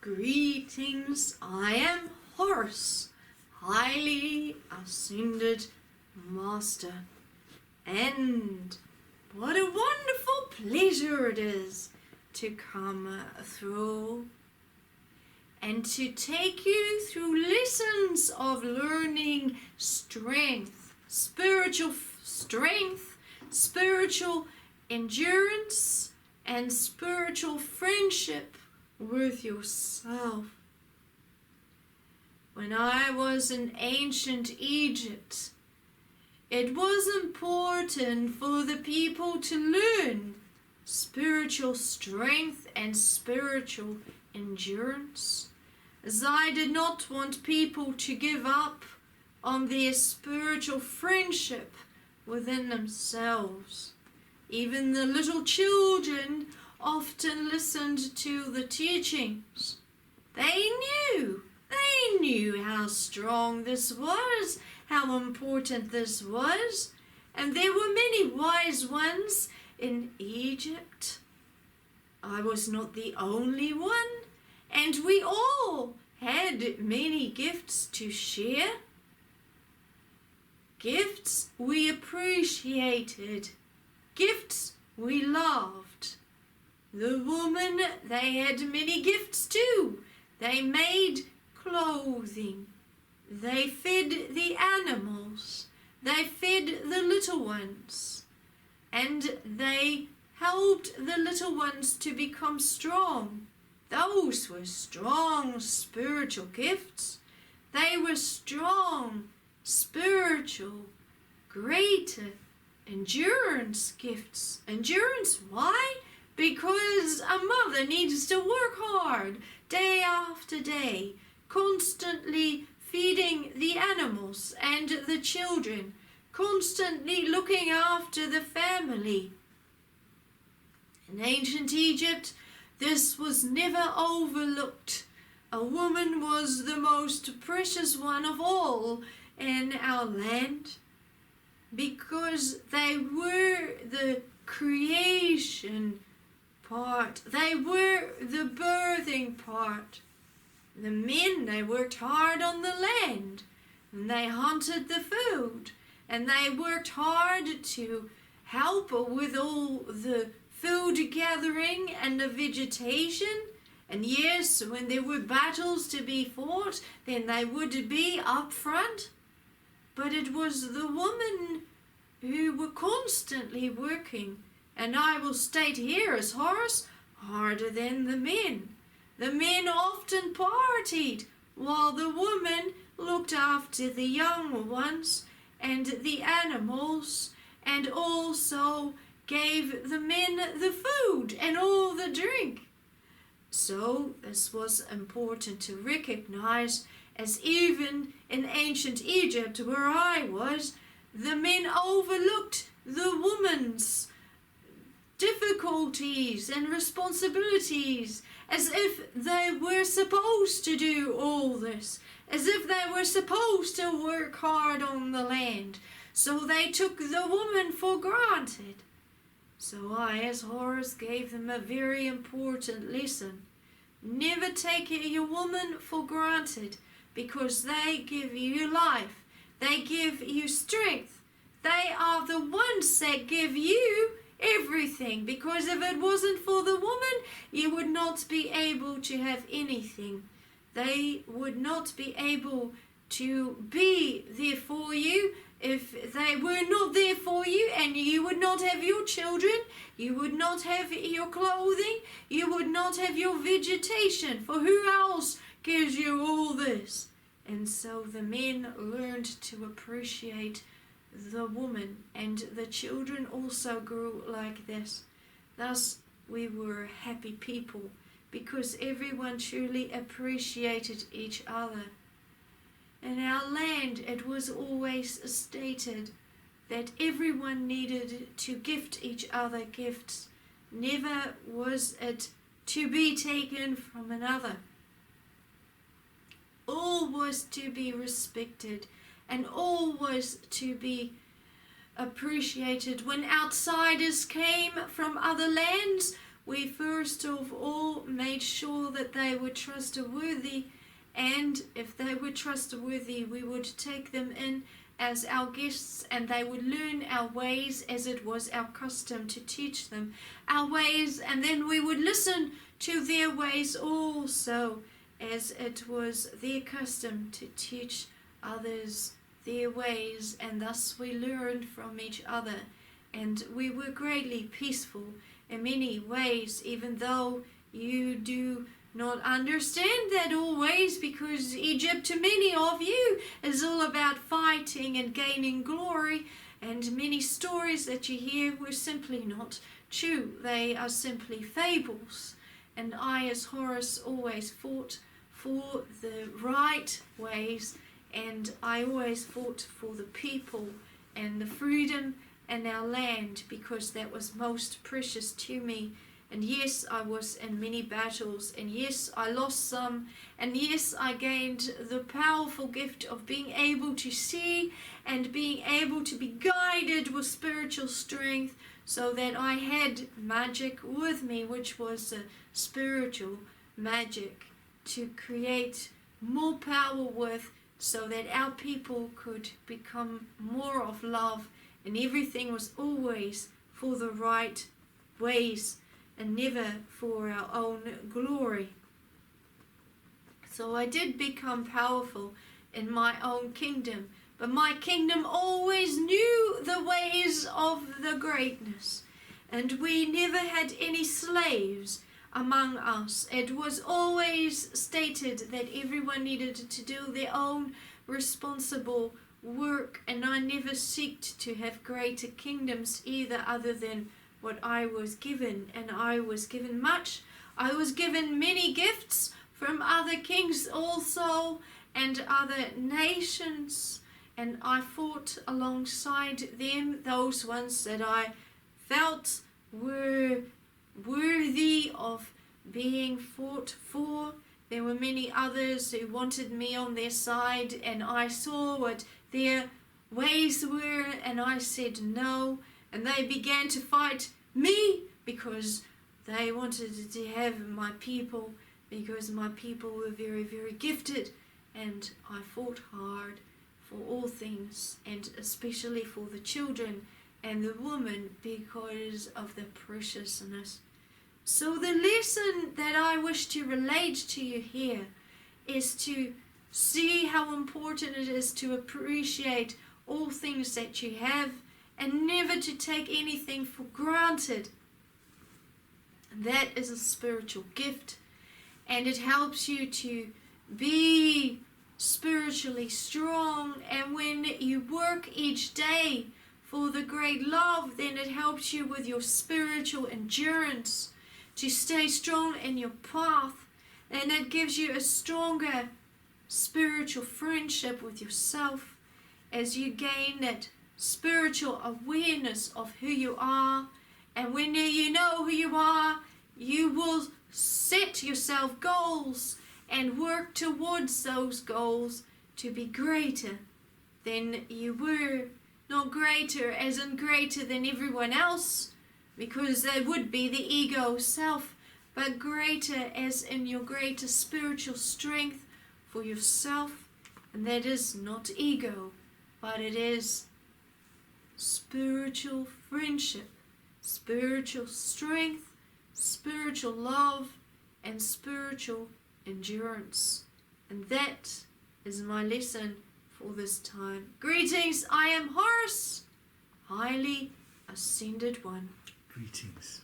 Greetings, I am Horus, highly ascended master, and what a wonderful pleasure it is to come through and to take you through lessons of learning strength, spiritual endurance, and spiritual friendship with yourself. When I was in ancient Egypt, it was important for the people to learn spiritual strength and spiritual endurance, as I did not want people to give up on their spiritual friendship within themselves. Even the little children often listened to the teachings. They knew how strong this was, how important this was, and there were many wise ones in Egypt. I was not the only one, and we all had many gifts to share. Gifts we appreciated, gifts we loved. The women, they had many gifts too. They made clothing. They fed the animals. They fed the little ones. And they helped the little ones to become strong. Those were strong spiritual gifts. They were strong spiritual, greater endurance gifts. Endurance, why? Because a mother needs to work hard day after day, constantly feeding the animals and the children, constantly looking after the family. In ancient Egypt, this was never overlooked. A woman was the most precious one of all in our land, because they were the creation part. They were the birthing part. The men, they worked hard on the land, and they hunted the food, and they worked hard to help with all the food gathering and the vegetation. And yes, when there were battles to be fought, then they would be up front. But it was the women who were constantly working, and I will state here as Horus, harder than the men. The men often partied, while the women looked after the young ones and the animals, and also gave the men the food and all the drink. So this was important to recognize, as even in ancient Egypt, where I was, the men overlooked the woman's difficulties and responsibilities, as if they were supposed to do all this, as if they were supposed to work hard on the land. So they took the woman for granted. So I, as Horus, gave them a very important lesson. Never take your woman for granted, because they give you life. They give you strength. They are the ones that give you everything, because if it wasn't for the woman, you would not be able to have anything. They would not be able to be there for you if they were not there for you, and you would not have your children, you would not have your clothing, you would not have your vegetation, for who else gives you all this? And so the men learned to appreciate the woman, and the children also grew like this. Thus we were a happy people, because everyone truly appreciated each other. In our land, it was always stated that everyone needed to gift each other gifts. Never was it to be taken from another. All was to be respected, and all was to be appreciated. When outsiders came from other lands, we first of all made sure that they were trustworthy, and if they were trustworthy, we would take them in as our guests, and they would learn our ways as it was our custom to teach them our ways, and then we would listen to their ways also, as it was their custom to teach others their ways, and thus we learned from each other, and we were greatly peaceful in many ways, even though you do not understand that always, because Egypt to many of you is all about fighting and gaining glory, and many stories that you hear were simply not true. They are simply fables, and I as Horus always fought for the right ways, and I always fought for the people and the freedom and our land, because that was most precious to me. And yes, I was in many battles, and yes, I lost some, and yes, I gained the powerful gift of being able to see and being able to be guided with spiritual strength, so that I had magic with me, which was a spiritual magic to create more power with, so that our people could become more of love, and everything was always for the right ways and never for our own glory. So I did become powerful in my own kingdom, but my kingdom always knew the ways of the greatness, and we never had any slaves among us. It was always stated that everyone needed to do their own responsible work, and I never seeked to have greater kingdoms either, other than what I was given, and I was given much. I was given many gifts from other kings also, and other nations, and I fought alongside them, those ones that I felt were worthy of being fought for. There were many others who wanted me on their side, and I saw what their ways were, and I said no, and they began to fight me because they wanted to have my people, because my people were very, very gifted, and I fought hard for all things, and especially for the children and the women, because of the preciousness. So the lesson that I wish to relate to you here is to see how important it is to appreciate all things that you have, and never to take anything for granted. That is a spiritual gift, and it helps you to be spiritually strong, and when you work each day for the great love, then it helps you with your spiritual endurance to stay strong in your path, and it gives you a stronger spiritual friendship with yourself as you gain that spiritual awareness of who you are. And when you know who you are, you will set yourself goals and work towards those goals to be greater than you were. Not greater as in greater than everyone else, because that would be the ego self, but greater as in your greater spiritual strength for yourself. And that is not ego, but it is spiritual friendship, spiritual strength, spiritual love, and spiritual endurance. And that is my lesson for this time. Greetings, I am Horus, highly ascended one. Greetings.